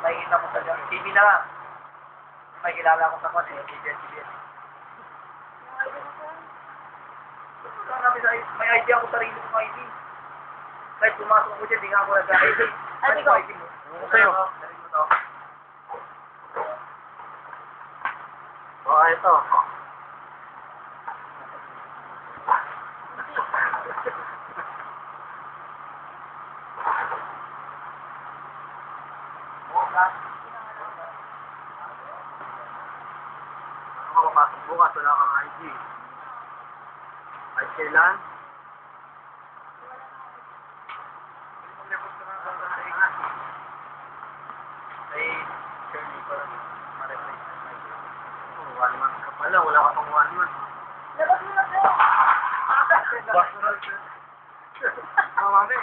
Makikita ko sa TV na lang. May kilala ko sa kasi, CBS. May idea ako sarili kong ID. Kahit pumasok ko dyan, di nga ako nag-ID. Ano ko ID mo? Sa'yo. Ito. Papasok bukas, wala kang ID. Ay, kailan? Ay, journey ko lang. Ma-replace na ID. 1 month ka pala, wala ka pang 1 month. Labas mo na siya! Labas mo na siya! Mamami,